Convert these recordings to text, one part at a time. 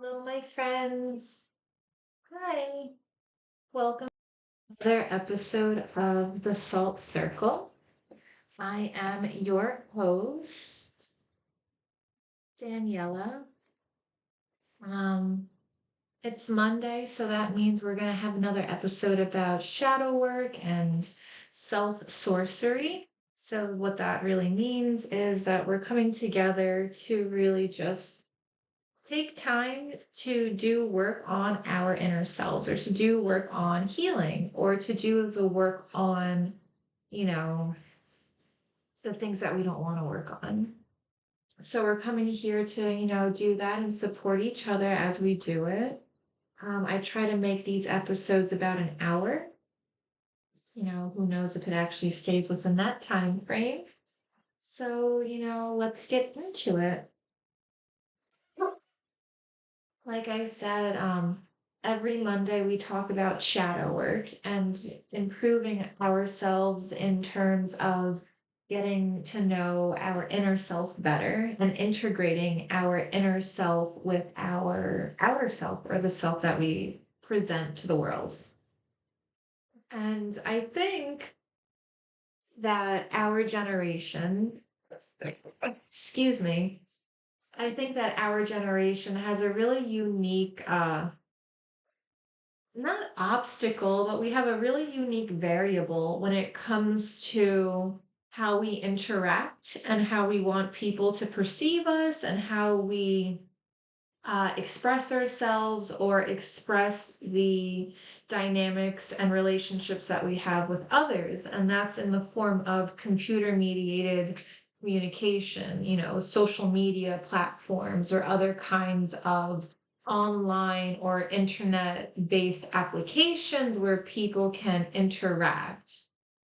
Hello, my friends. Hi. Welcome to another episode of The Salt Circle. I am your host, Daniela. Um, it's Monday, so that means we're going to have another episode about shadow work and self sorcery. So, what that really means is that we're coming together to really just take time to do work on our inner selves or to do work on healing or to do the work on, you know, the things that we don't want to work on. So we're coming here to, do that and support each other as we do it. I try to make these episodes about an hour. Who knows if it actually stays within that time frame. So, let's get into it. Like I said, every Monday we talk about shadow work and improving ourselves in terms of getting to know our inner self better and integrating our inner self with our outer self or the self that we present to the world. And I think that our generation, excuse me, I think that our generation has a really unique not obstacle, but we have a really unique variable when it comes to how we interact and how we want people to perceive us and how we express ourselves or express the dynamics and relationships that we have with others. And that's in the form of computer mediated communication, social media platforms or other kinds of online or internet based applications where people can interact.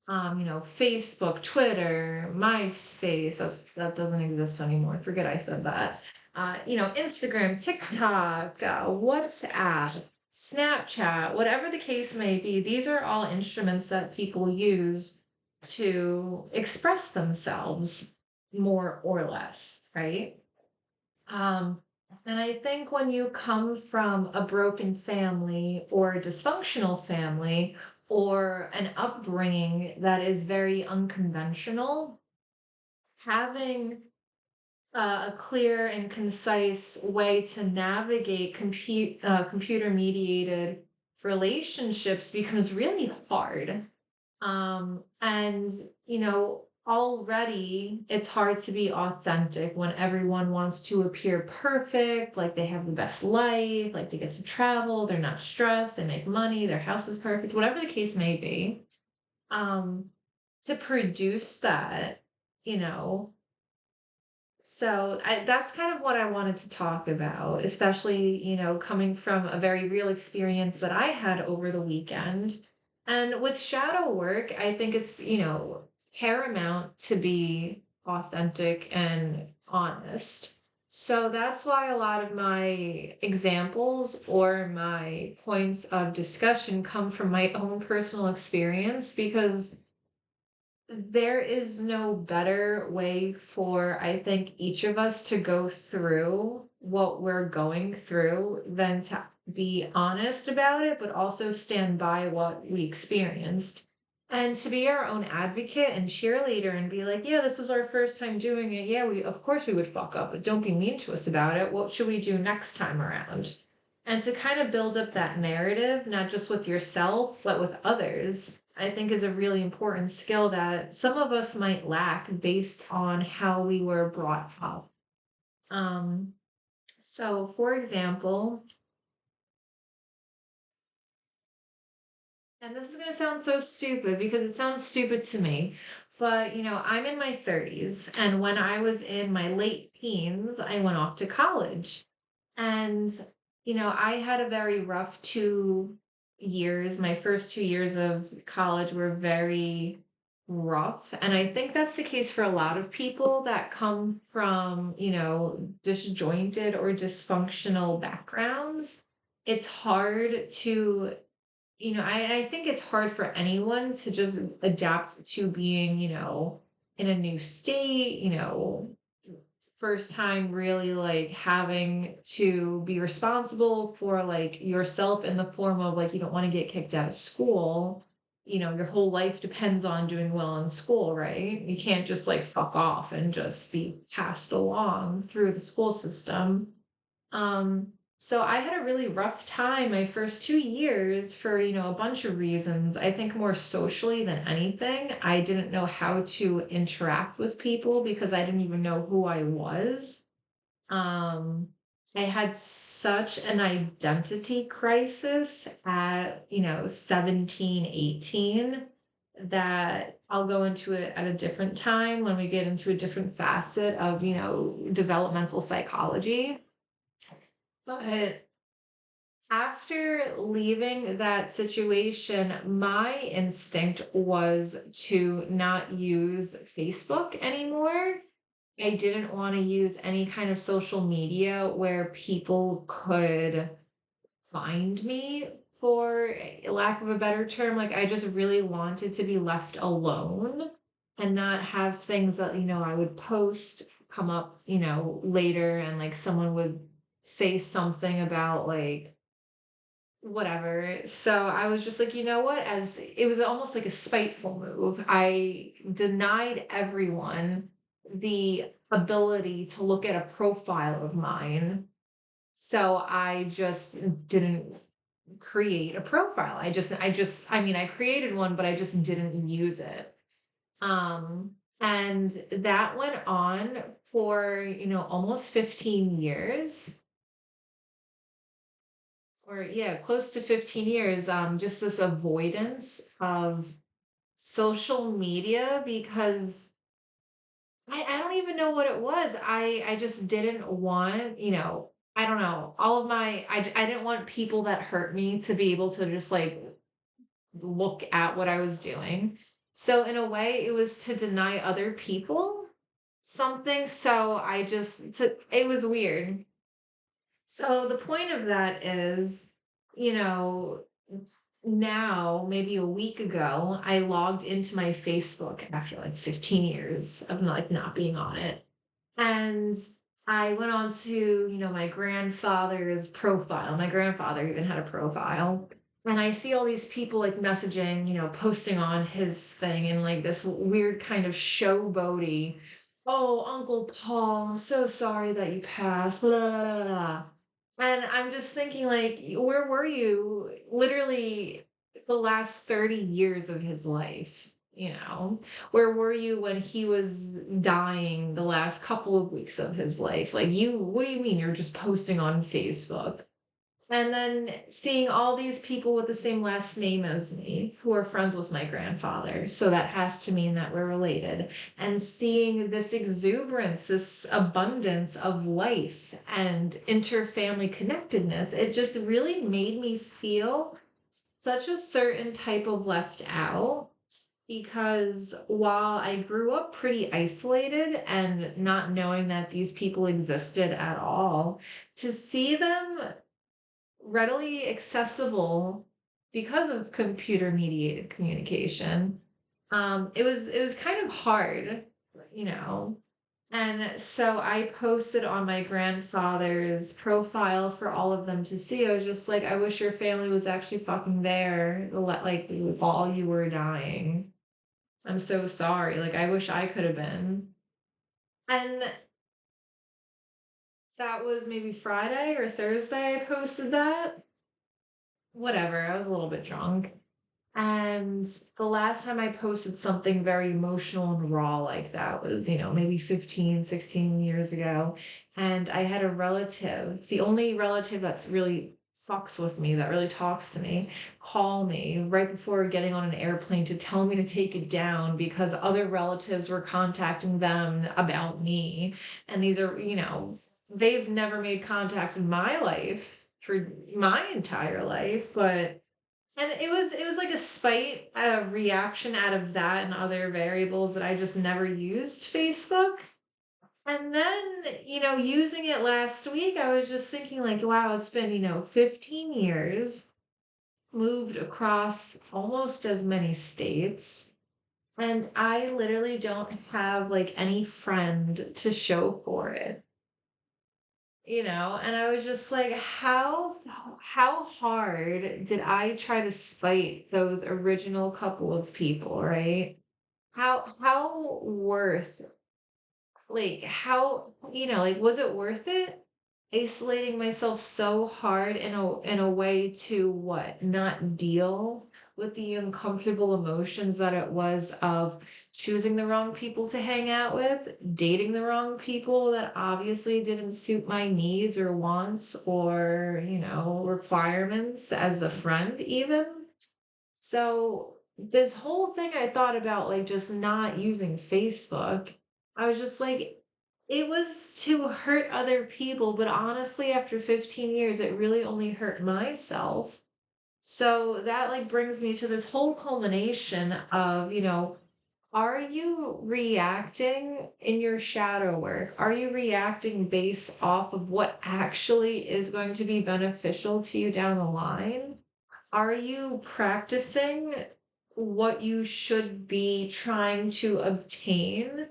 Facebook, Twitter, MySpace, that doesn't exist anymore. Forget I said that. Instagram, TikTok, WhatsApp, Snapchat, whatever the case may be, these are all instruments that people use to express themselves more or less, right? Um, and I think when you come from a broken family or a dysfunctional family or an upbringing that is very unconventional, having a clear and concise way to navigate computer mediated relationships becomes really hard. And, already it's hard to be authentic when everyone wants to appear perfect, like they have the best life, like they get to travel, they're not stressed, they make money, their house is perfect, whatever the case may be. Um, to produce that, you know, that's kind of what I wanted to talk about, especially, coming from a very real experience that I had over the weekend. And with shadow work, I think it's, paramount to be authentic and honest. So that's why a lot of my examples or my points of discussion come from my own personal experience because there is no better way for, I think, each of us to go through what we're going through than to be honest about it, but also stand by what we experienced. And to be our own advocate and cheerleader and be like, yeah, this was our first time doing it. Yeah, of course we would fuck up, but don't be mean to us about it. What should we do next time around? And to kind of build up that narrative, not just with yourself, but with others, I think is a really important skill that some of us might lack based on how we were brought up. Um, so, for example, and this is going to sound so stupid because it sounds stupid to me, but I'm in my 30s, and when I was in my late teens, I went off to college. And, I had a very rough 2 years. My first 2 years of college were very rough. And I think that's the case for a lot of people that come from, disjointed or dysfunctional backgrounds. It's hard to, I think it's hard for anyone to just adapt to being, in a new state, first time really like having to be responsible for like yourself in the form of like you don't want to get kicked out of school. Your whole life depends on doing well in school, right? You can't just like fuck off and just be passed along through the school system. So I had a really rough time my first 2 years for, a bunch of reasons. I think more socially than anything. I didn't know how to interact with people because I didn't even know who I was. Um, I had such an identity crisis at, 17, 18 that I'll go into it at a different time when we get into a different facet of, developmental psychology. But after leaving that situation, my instinct was to not use Facebook anymore. I didn't want to use any kind of social media where people could find me, for lack of a better term. Like, I just really wanted to be left alone and not have things that, I would post come up, later and like someone would say something about like whatever. So I was just like, you know what? As it was almost like a spiteful move. I denied everyone the ability to look at a profile of mine. So I just didn't create a profile. I mean, I created one, but I just didn't use it. And that went on for, almost 15 years, or yeah, close to 15 years. Just this avoidance of social media because I don't even know what it was. I just didn't want, I don't know, all of I didn't want people that hurt me to be able to just like look at what I was doing. So in a way, it was to deny other people something. So it was weird. So the point of that is, you know, now, maybe a week ago, I logged into my Facebook after like 15 years of like not being on it. And I went on to, my grandfather's profile. My grandfather even had a profile. And I see all these people like messaging, posting on his thing and like this weird kind of showboaty. Oh, Uncle Paul, I'm so sorry that you passed. Blah, blah, blah, blah. And I'm just thinking, like, where were you literally the last 30 years of his life, you know? Where were you when he was dying the last couple of weeks of his life? Like, what do you mean you're just posting on Facebook? And then seeing all these people with the same last name as me who are friends with my grandfather. So that has to mean that we're related. And seeing this exuberance, this abundance of life and interfamily connectedness, it just really made me feel such a certain type of left out. Because while I grew up pretty isolated and not knowing that these people existed at all, to see them readily accessible because of computer mediated communication, it was kind of hard, you know. And so I posted on my grandfather's profile for all of them to see. I was just like, I wish your family was actually fucking there, like while you were dying. I'm so sorry. Like, I wish I could have been. And that was maybe Friday or Thursday I posted that. Whatever. I was a little bit drunk. And the last time I posted something very emotional and raw like that was, maybe 15, 16 years ago. And I had a relative, the only relative that's really fucks with me, that really talks to me, call me right before getting on an airplane to tell me to take it down because other relatives were contacting them about me. And these are, they've never made contact in my life for my entire life, but and it was like a spite, a reaction out of that and other variables that I just never used Facebook. And then, using it last week, I was just thinking like, wow, it's been, 15 years, moved across almost as many states. And I literally don't have like any friend to show for it. And I was just like, how hard did I try to spite those original couple of people, right? How worth, like, how, like, was it worth it? Isolating myself so hard in a way to what? Not deal with the uncomfortable emotions that it was of choosing the wrong people to hang out with, dating the wrong people that obviously didn't suit my needs or wants or, requirements as a friend even. So this whole thing I thought about, like, just not using Facebook, I was just like, it was to hurt other people, but honestly, after 15 years, it really only hurt myself. So that like brings me to this whole culmination of, are you reacting in your shadow work? Are you reacting based off of what actually is going to be beneficial to you down the line? Are you practicing what you should be trying to obtain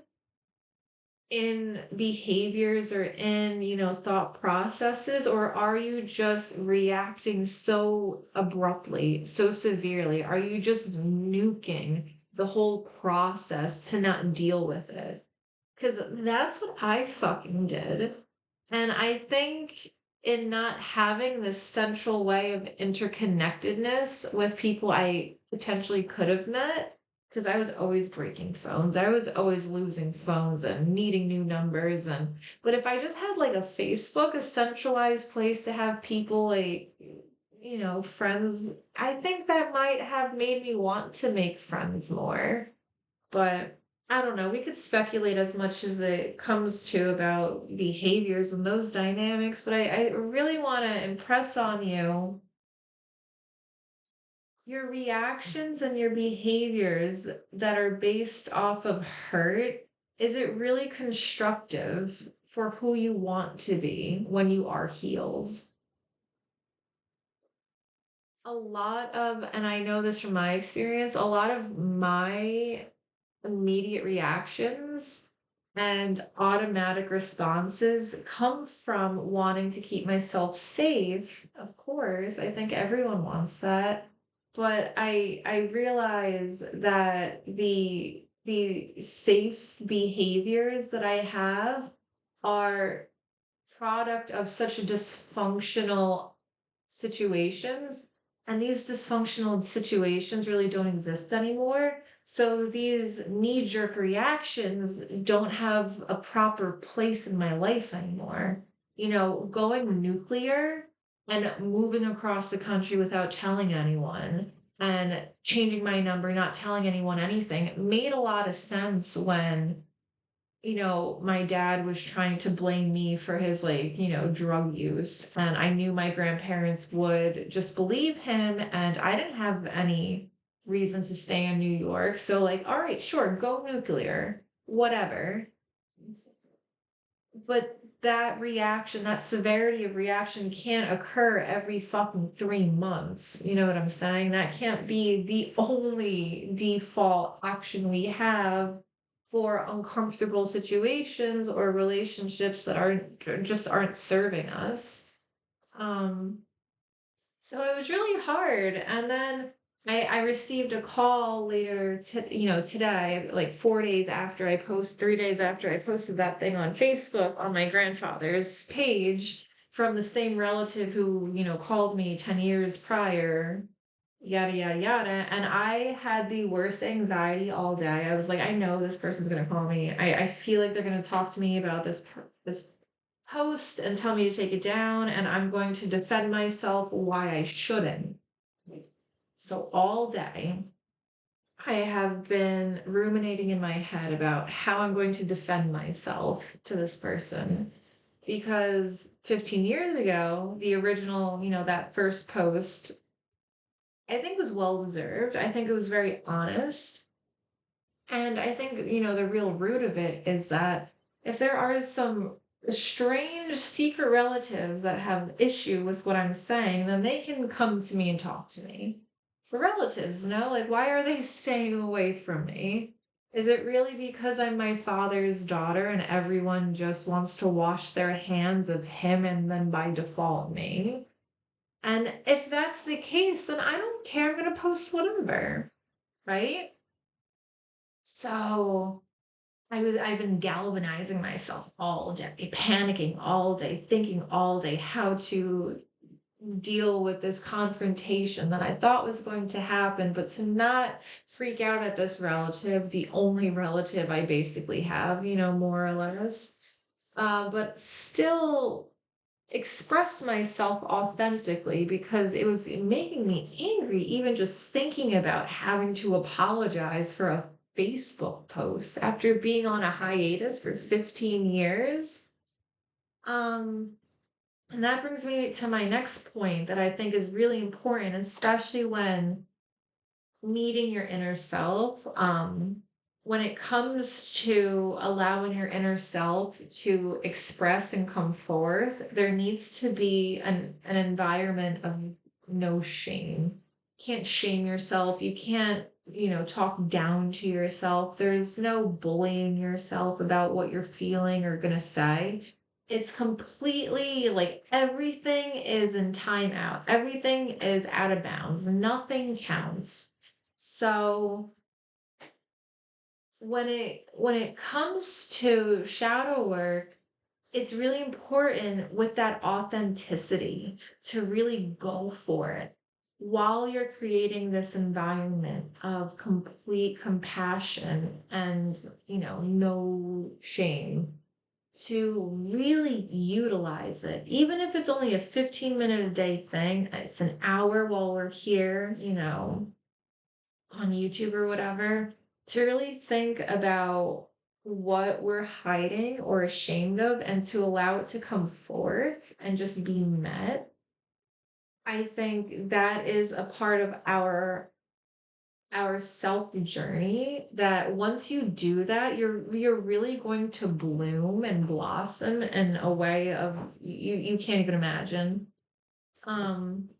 in behaviors or in, thought processes? Or are you just reacting so abruptly, so severely? Are you just nuking the whole process to not deal with it? Because that's what I fucking did. And I think in not having this central way of interconnectedness with people I potentially could have met, because I was always breaking phones. I was always losing phones and needing new numbers. But if I just had like a Facebook, a centralized place to have people like, friends, I think that might have made me want to make friends more. But I don't know. We could speculate as much as it comes to about behaviors and those dynamics, but I really want to impress on you your reactions and your behaviors that are based off of hurt. Is it really constructive for who you want to be when you are healed? A lot of, and I know this from my experience, a lot of my immediate reactions and automatic responses come from wanting to keep myself safe. Of course, I think everyone wants that. But I realize that the safe behaviors that I have are product of such dysfunctional situations And these dysfunctional situations really don't exist anymore. So these knee jerk reactions don't have a proper place in my life anymore. Going nuclear and moving across the country without telling anyone and changing my number, not telling anyone anything made a lot of sense when my dad was trying to blame me for his drug use. And I knew my grandparents would just believe him. And I didn't have any reason to stay in New York. So, like, all right, sure, go nuclear, whatever. But that reaction, that severity of reaction can't occur every fucking 3 months. You know what I'm saying? That can't be the only default action we have for uncomfortable situations or relationships that aren't serving us. Um, so it was really hard. And then I received a call later today, like 4 days after 3 days after I posted that thing on Facebook on my grandfather's page from the same relative who, called me 10 years prior, yada, yada, yada. And I had the worst anxiety all day. I was like, I know this person's going to call me. I feel like they're going to talk to me about this post and tell me to take it down, and I'm going to defend myself why I shouldn't. So all day, I have been ruminating in my head about how I'm going to defend myself to this person. Because 15 years ago, the original, that first post, I think was well deserved. I think it was very honest. And I think, the real root of it is that if there are some strange secret relatives that have issue with what I'm saying, then they can come to me and talk to me. The relatives, like, why are they staying away from me? Is it really because I'm my father's daughter and everyone just wants to wash their hands of him and then by default me? And if that's the case, then I don't care. I'm going to post whatever, right? So I've been galvanizing myself all day, panicking all day, thinking all day how to deal with this confrontation that I thought was going to happen, but to not freak out at this relative, the only relative I basically have, more or less. But still express myself authentically because it was making me angry, even just thinking about having to apologize for a Facebook post after being on a hiatus for 15 years. Um, and that brings me to my next point that I think is really important, especially when meeting your inner self. When it comes to allowing your inner self to express and come forth, there needs to be an environment of no shame. You can't shame yourself. You can't, talk down to yourself. There's no bullying yourself about what you're feeling or gonna say. It's completely like everything is in timeout. Everything is out of bounds. Nothing counts. So when it comes to shadow work, it's really important with that authenticity to really go for it while you're creating this environment of complete compassion and, no shame, to really utilize it. Even if it's only a 15-minute a day thing, it's an hour while we're here, on YouTube or whatever, to really think about what we're hiding or ashamed of and to allow it to come forth and just be met. I think that is a part of our self journey that once you do that, you're really going to bloom and blossom in a way of you can't even imagine. Um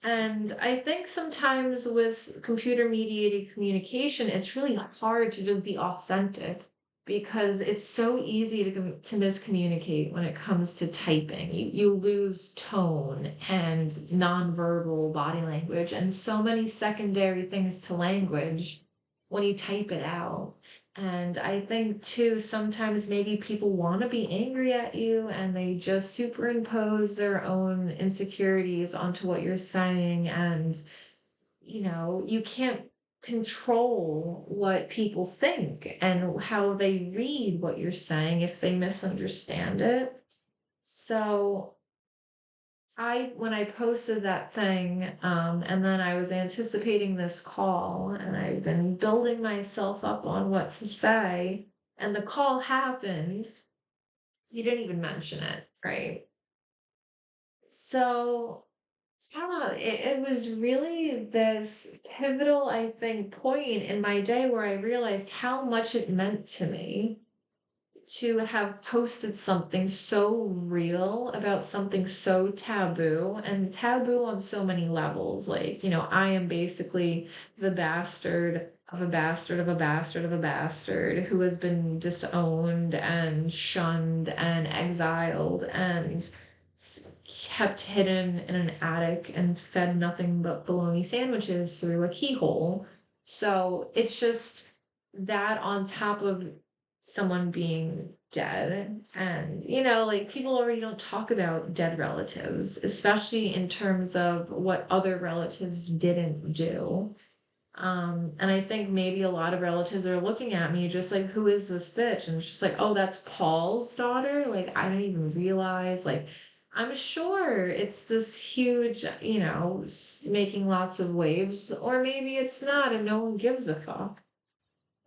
And I think sometimes with computer mediated communication, it's really hard to just be authentic because it's so easy to miscommunicate when it comes to typing. You lose tone and nonverbal body language and so many secondary things to language when you type it out. And I think too, sometimes maybe people want to be angry at you and they just superimpose their own insecurities onto what you're saying. And, you can't control what people think and how they read what you're saying if they misunderstand it. So when I posted that thing, and then I was anticipating this call, and I've been building myself up on what to say, and the call happened. You didn't even mention it, right? So I don't know. It was really this pivotal, I think, point in my day where I realized how much it meant to me to have posted something so real about something so taboo and taboo on so many levels. Like, I am basically the bastard of a bastard of a bastard of a bastard who has been disowned and shunned and exiled and kept hidden in an attic and fed nothing but bologna sandwiches through a keyhole. So it's just that on top of someone being dead. And, like people already don't talk about dead relatives, especially in terms of what other relatives didn't do. And I think maybe a lot of relatives are looking at me just like, who is this bitch? And it's just like, oh, that's Paul's daughter. Like, I didn't even realize. Like, I'm sure it's this huge, making lots of waves, or maybe it's not, and no one gives a fuck.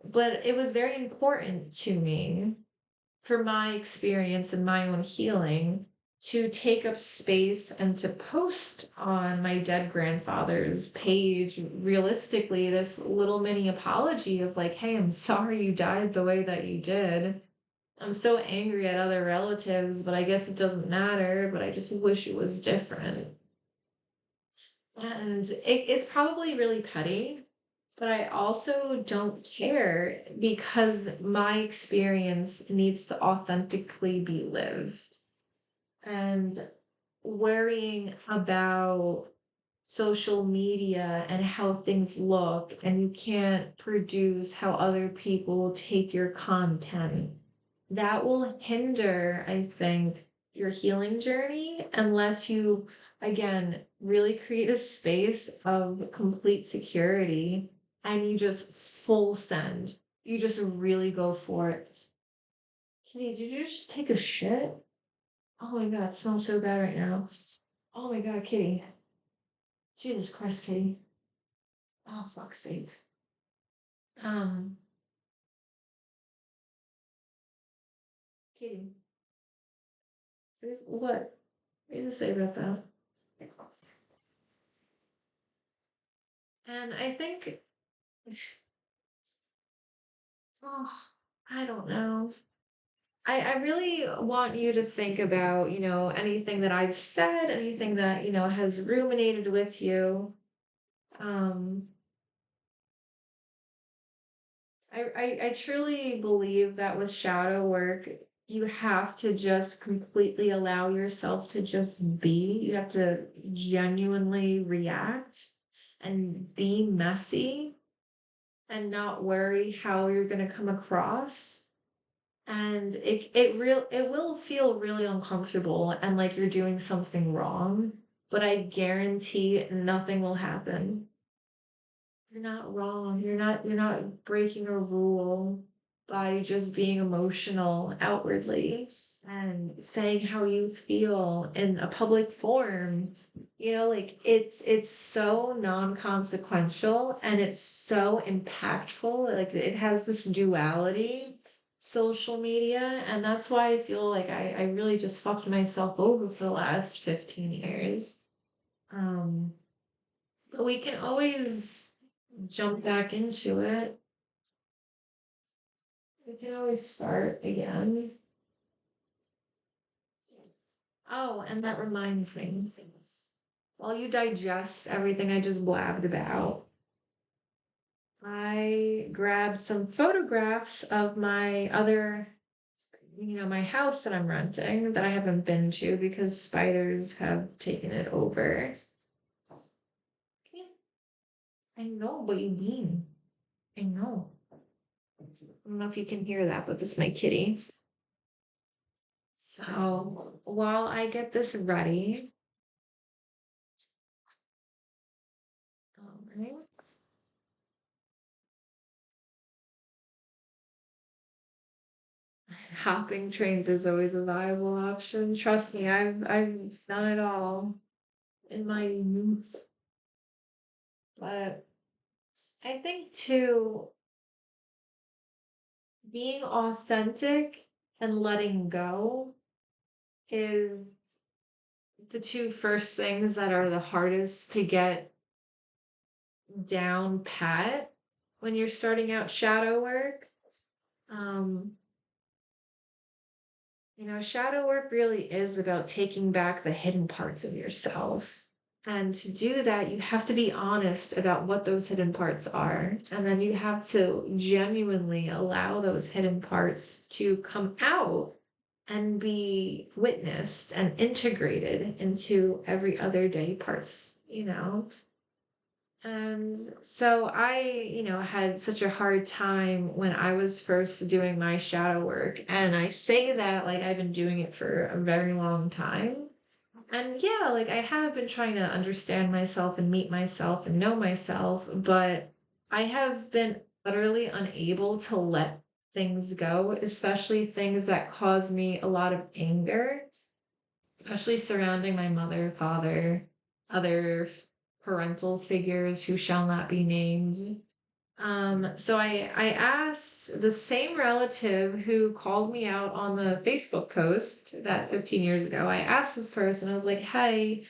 But it was very important to me for my experience and my own healing to take up space and to post on my dead grandfather's page realistically this little mini apology of like, hey, I'm sorry you died the way that you did. I'm so angry at other relatives, but I guess it doesn't matter, but I just wish it was different. And it's probably really petty, but I also don't care because my experience needs to authentically be lived. And worrying about social media and how things look, and you can't produce how other people take your content, that will hinder, I think, your healing journey unless you, again, really create a space of complete security and you just full send. You just really go for it. Kitty, did you just take a shit? Oh my god, it smells so bad right now. Oh my god, Kitty. Jesus Christ, Kitty. Oh, fuck's sake. Um, Kitty, what? What do you say about that? And I think, oh, I don't know. I really want you to think about, anything that I've said, anything that, has ruminated with you. Um, I truly believe that with shadow work, you have to just completely allow yourself to just be. You have to genuinely react and be messy and not worry how you're going to come across. And it will feel really uncomfortable and like you're doing something wrong, but I guarantee nothing will happen. You're not wrong. You're not breaking a rule by just being emotional outwardly and saying how you feel in a public forum. Like it's so non-consequential and it's so impactful. Like it has this duality, social media, and that's why I feel like I really just fucked myself over for the last 15 years. Um but we can always jump back into it. We can always start again. Oh, and that reminds me. While you digest everything I just blabbed about, I grabbed some photographs of my other, my house that I'm renting that I haven't been to because spiders have taken it over. I know what you mean. I know. I don't know if you can hear that, but this is my kitty. So while I get this ready, all right. Hopping trains is always a viable option. Trust me, I've done it all in my youth. But I think too, being authentic and letting go is the two first things that are the hardest to get down pat when you're starting out shadow work. Um, shadow work really is about taking back the hidden parts of yourself. And to do that, you have to be honest about what those hidden parts are. And then you have to genuinely allow those hidden parts to come out and be witnessed and integrated into every other day parts. And so I had such a hard time when I was first doing my shadow work. And I say that like I've been doing it for a very long time. And yeah, like I have been trying to understand myself and meet myself and know myself, but I have been utterly unable to let things go, especially things that cause me a lot of anger, especially surrounding my mother, father, other parental figures who shall not be named. So I asked the same relative who called me out on the Facebook post that 15 years ago. I asked this person, I was like, hey,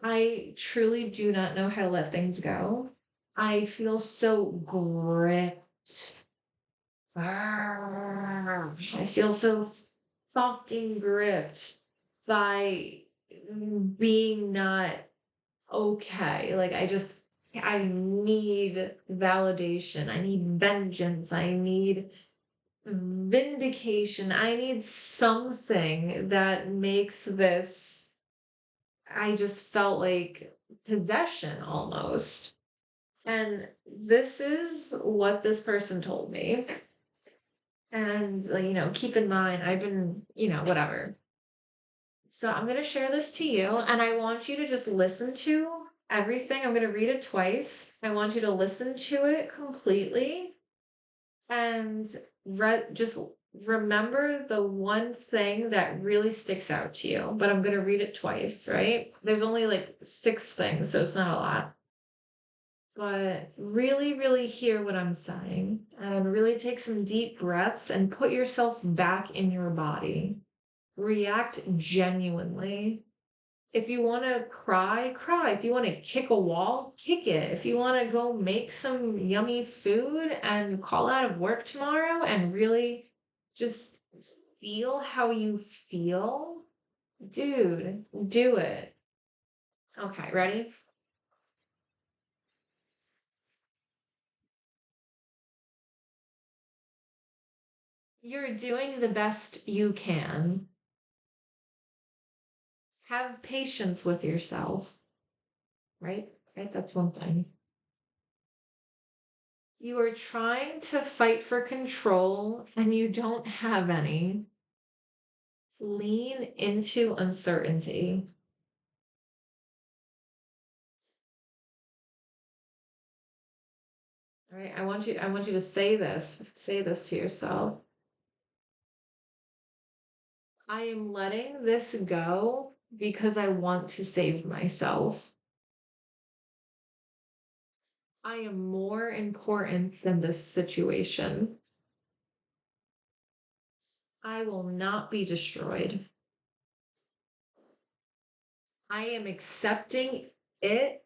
I truly do not know how to let things go. I feel so gripped. I feel so fucking gripped by being not okay. Like I need validation. I need vengeance. I need vindication. I need something that makes this, I just felt like possession almost. And this is what this person told me. And, keep in mind, I've been, whatever. So I'm going to share this to you, and I want you to just listen to everything. I'm going to read it twice. I want you to listen to it completely and just remember the one thing that really sticks out to you. But I'm going to read it twice, right? There's only like 6 things, so it's not a lot. But really, really hear what I'm saying and really take some deep breaths and put yourself back in your body. React genuinely. If you want to cry, cry. If you want to kick a wall, kick it. If you want to go make some yummy food and call out of work tomorrow and really just feel how you feel, dude, do it. Okay, ready? You're doing the best you can. Have patience with yourself, right? Right? That's one thing. You are trying to fight for control and you don't have any. Lean into uncertainty. All right. I want you to say this to yourself. I am letting this go because I want to save myself. I am more important than this situation. I will not be destroyed. I am accepting it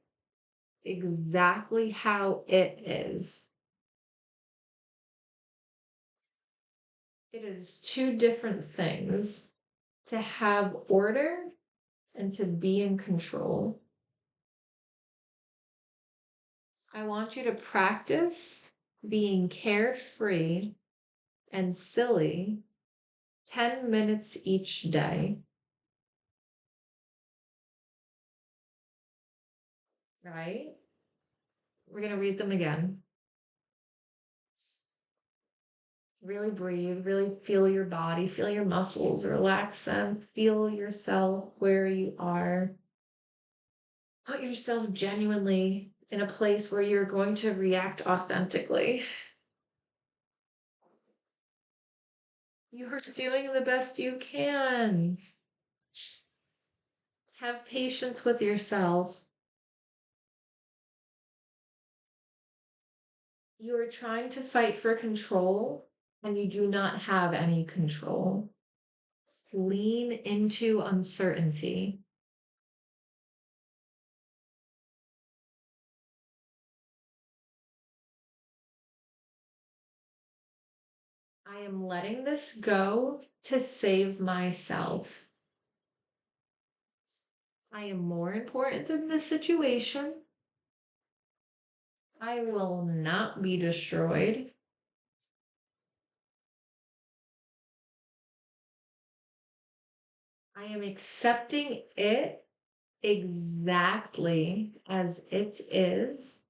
exactly how it is. It is two different things to have order and to be in control. I want you to practice being carefree and silly 10 minutes each day, right? We're going to read them again. Really breathe, really feel your body, feel your muscles, relax them, feel yourself where you are. Put yourself genuinely in a place where you're going to react authentically. You're doing the best you can. Have patience with yourself. You are trying to fight for control, and you do not have any control. Lean into uncertainty. I am letting this go to save myself. I am more important than the situation. I will not be destroyed. I am accepting it exactly as it is.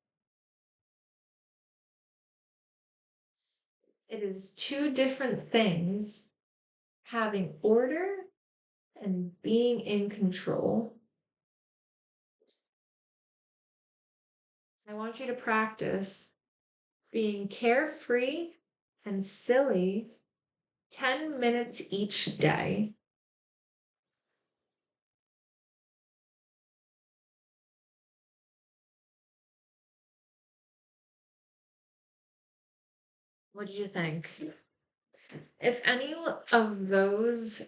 It is two different things, having order and being in control. I want you to practice being carefree and silly 10 minutes each day. What do you think? If any of those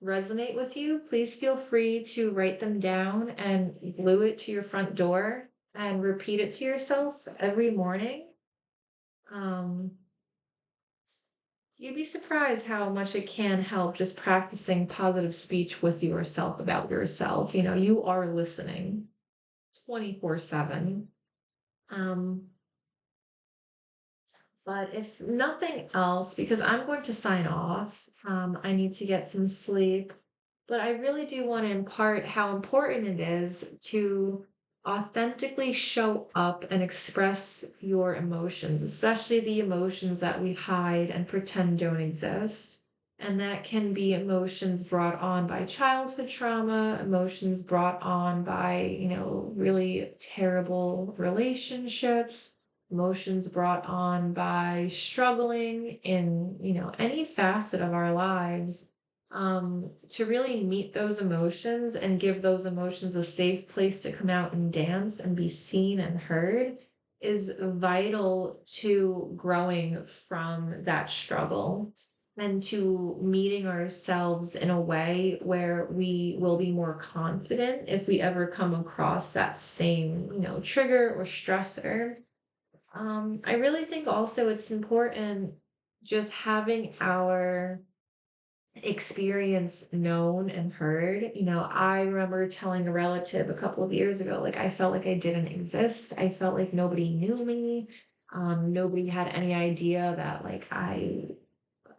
resonate with you, please feel free to write them down and glue it to your front door and repeat it to yourself every morning. Um, you'd be surprised how much it can help just practicing positive speech with yourself about yourself. You know, you are listening 24/7. Um, But if nothing else, because I'm going to sign off, I need to get some sleep. But I really do want to impart how important it is to authentically show up and express your emotions, especially the emotions that we hide and pretend don't exist. And that can be emotions brought on by childhood trauma, emotions brought on by, really terrible relationships, emotions brought on by struggling in, any facet of our lives. To really meet those emotions and give those emotions a safe place to come out and dance and be seen and heard is vital to growing from that struggle and to meeting ourselves in a way where we will be more confident if we ever come across that same, trigger or stressor. I really think also it's important just having our experience known and heard. I remember telling a relative a couple of years ago, like I felt like I didn't exist. I felt like nobody knew me. Nobody had any idea that like I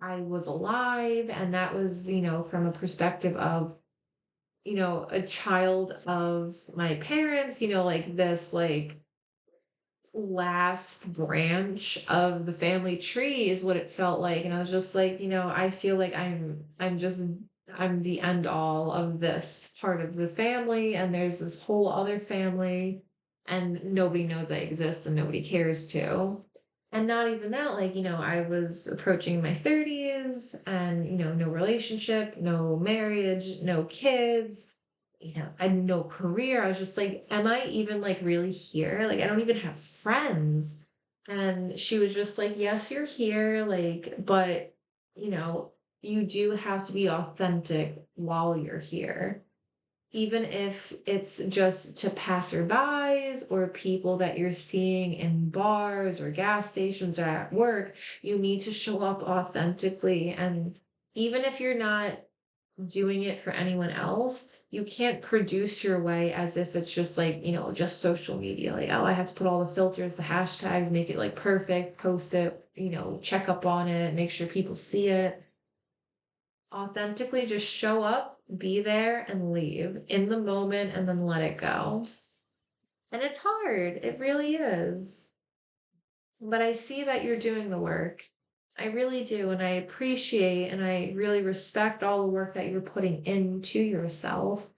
was alive. And that was, from a perspective of, a child of my parents, like this like last branch of the family tree is what it felt like. And I was just like, I feel like I'm the end all of this part of the family, and there's this whole other family, and nobody knows I exist and nobody cares to. And not even that, like, I was approaching my 30s and, no relationship, no marriage, no kids, I had no career. I was just like, am I even like really here? Like, I don't even have friends. And she was just like, yes, you're here. Like, but, you know, you do have to be authentic while you're here. Even if it's just to passerbys or people that you're seeing in bars or gas stations or at work, you need to show up authentically. And even if you're not doing it for anyone else, you can't produce your way as if it's just like, just social media. Like, oh, I have to put all the filters, the hashtags, make it like perfect, post it, check up on it, make sure people see it. Authentically just show up, be there, and leave in the moment and then let it go. And it's hard. It really is. But I see that you're doing the work. I really do. And I appreciate and I really respect all the work that you're putting into yourself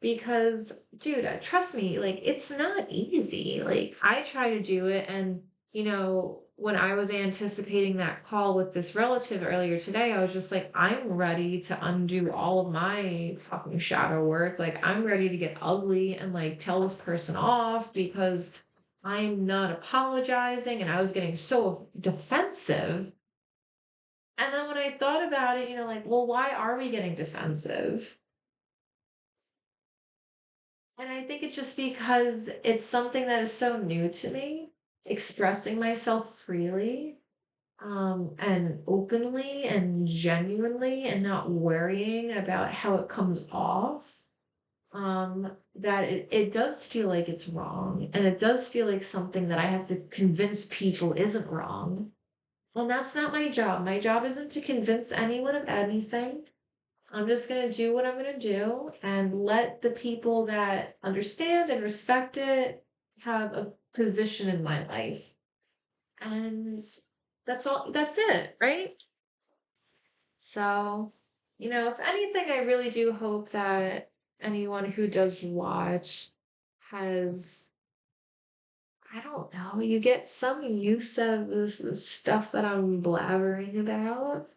because, dude, trust me, like, it's not easy. Like, I try to do it. And, when I was anticipating that call with this relative earlier today, I was just like, I'm ready to undo all of my fucking shadow work. Like, I'm ready to get ugly and like tell this person off because I'm not apologizing. And I was getting so defensive, and then when I thought about it, like, well, why are we getting defensive? And I think it's just because it's something that is so new to me, expressing myself freely, and openly and genuinely and not worrying about how it comes off. That it does feel like it's wrong. And it does feel like something that I have to convince people isn't wrong. And that's not my job. My job isn't to convince anyone of anything. I'm just gonna do what I'm gonna do and let the people that understand and respect it have a position in my life. And that's all, that's it, right? So, if anything, I really do hope that anyone who does watch has, I don't know, you get some use of this stuff that I'm blabbering about.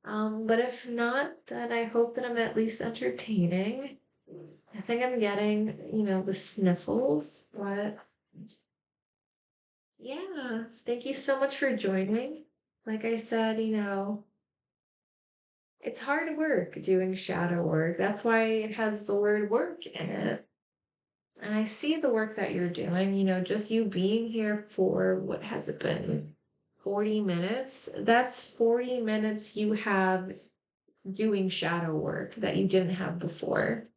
But if not, then I hope that I'm at least entertaining. I think I'm getting, the sniffles, but yeah, thank you so much for joining. Like I said, it's hard work doing shadow work. That's why it has the word work in it. And I see the work that you're doing, just you being here for what has it been? 40 minutes. That's 40 minutes you have doing shadow work that you didn't have before.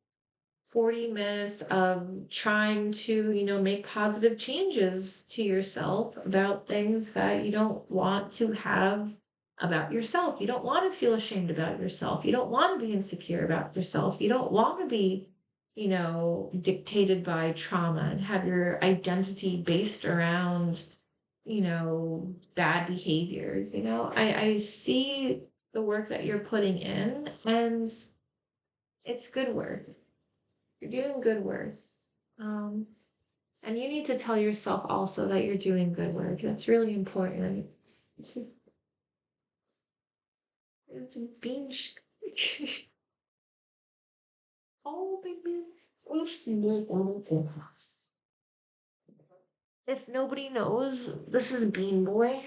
40 minutes of trying to, make positive changes to yourself about things that you don't want to have about yourself. You don't want to feel ashamed about yourself. You don't want to be insecure about yourself. You don't want to be, dictated by trauma and have your identity based around, bad behaviors. I see the work that you're putting in, and it's good work. You're doing good work. Um, and you need to tell yourself also that you're doing good work. That's really important. It's a bean Oh, baby. If nobody knows, this is Bean Boy.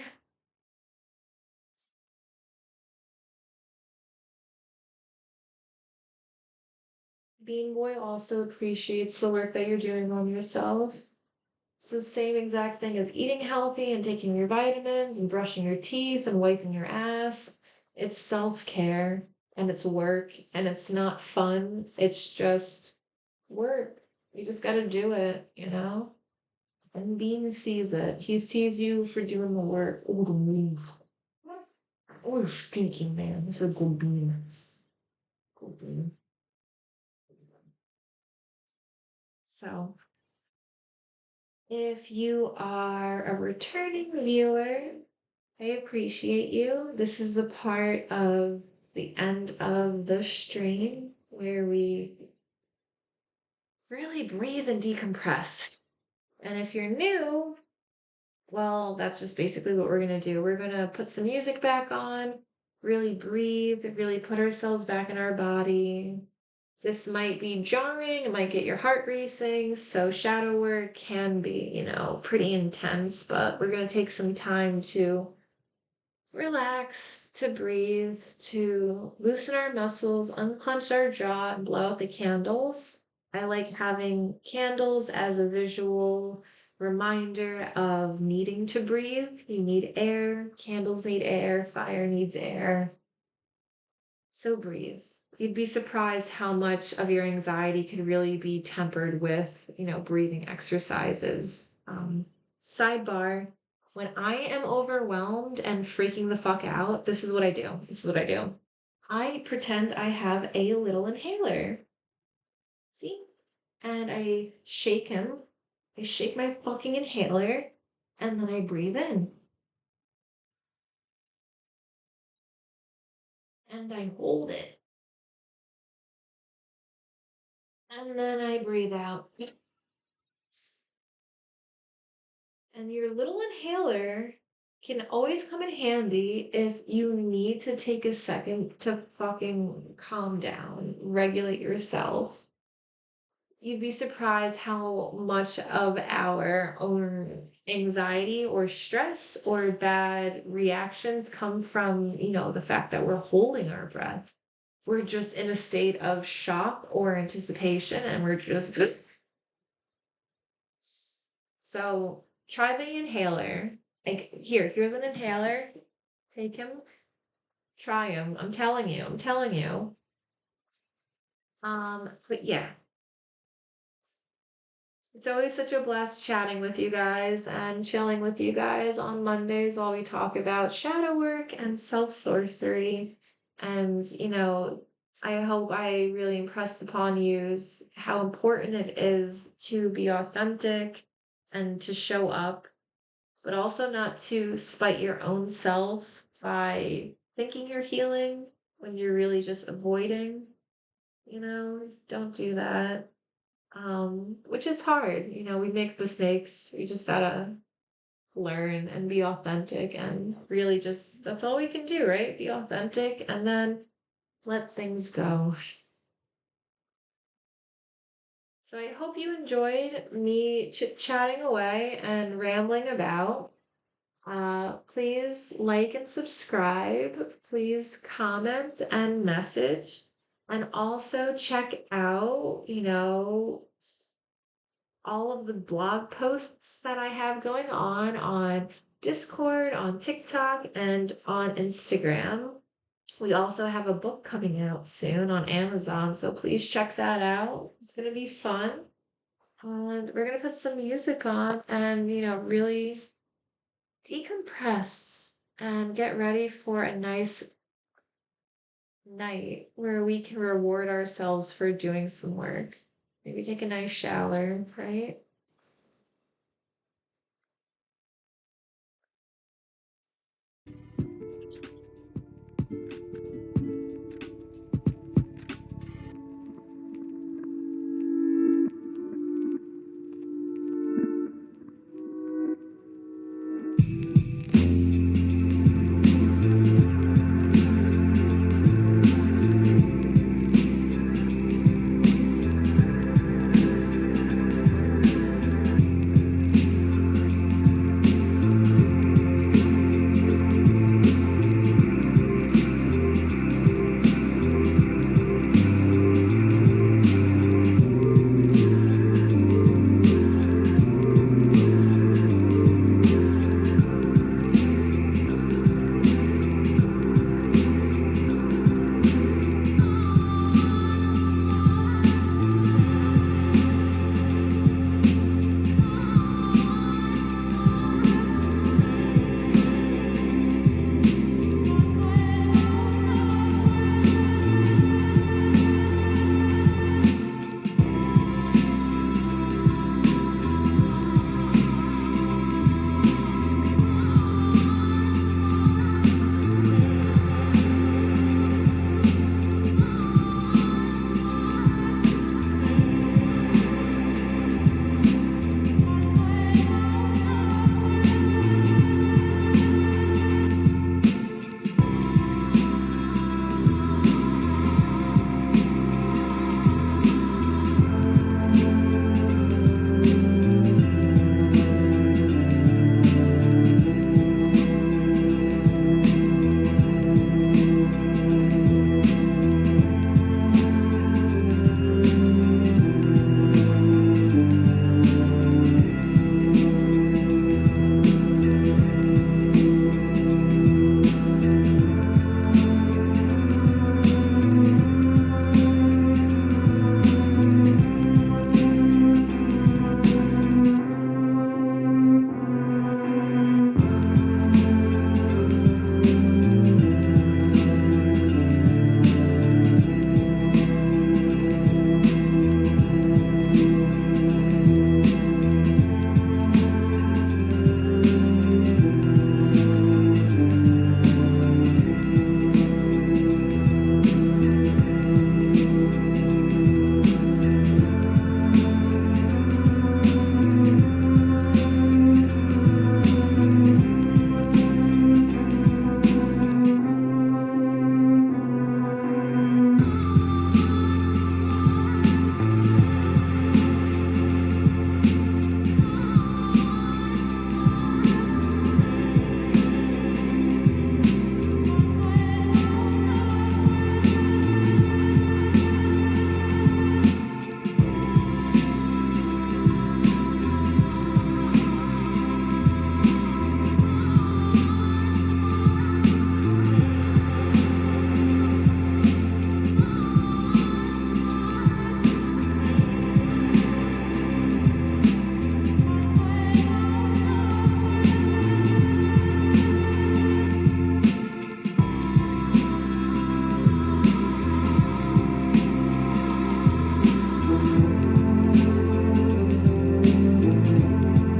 Bean Boy also appreciates the work that you're doing on yourself. It's the same exact thing as eating healthy and taking your vitamins and brushing your teeth and wiping your ass. It's self care and it's work and it's not fun. It's just work. You just gotta do it. And Bean sees it. He sees you for doing the work. Oh, the move. Oh, you stinky man. This is a good bean. Good bean. So, if you are a returning viewer, I appreciate you. This is a part of the end of the stream where we really breathe and decompress. And if you're new, well, that's just basically what we're going to do. We're going to put some music back on, really breathe, really put ourselves back in our body. This might be jarring, it might get your heart racing. So, shadow work can be, pretty intense, but we're going to take some time to relax, to breathe, to loosen our muscles, unclench our jaw, and blow out the candles. I like having candles as a visual reminder of needing to breathe. You need air, candles need air, fire needs air. So breathe. You'd be surprised how much of your anxiety could really be tempered with, breathing exercises. Sidebar, when I am overwhelmed and freaking the fuck out, this is what I do. This is what I do. I pretend I have a little inhaler. See? And I shake him. I shake my fucking inhaler and then I breathe in. and I hold it. And then I breathe out. And your little inhaler can always come in handy if you need to take a second to fucking calm down, regulate yourself. You'd be surprised how much of our own anxiety or stress or bad reactions come from, the fact that we're holding our breath. We're just in a state of shock or anticipation and we're just so try the inhaler. Like here's an inhaler. Take him, try him. I'm telling you. But yeah, it's always such a blast chatting with you guys and chilling with you guys on Mondays while we talk about shadow work and self sorcery. And, I hope I really impressed upon you how important it is to be authentic and to show up, but also not to spite your own self by thinking you're healing when you're really just avoiding. Don't do that. Which is hard. We make mistakes. We just gotta learn and be authentic and really just that's all we can do, right? Be authentic and then let things go. So I hope you enjoyed me chit-chatting away and rambling about. Please like and subscribe. Please comment and message. And also check out, all of the blog posts that I have going on Discord, on TikTok, and on Instagram. We also have a book coming out soon on Amazon, so please check that out. It's going to be fun. And we're going to put some music on and, really decompress and get ready for a nice night where we can reward ourselves for doing some work. Maybe take a nice shower, right?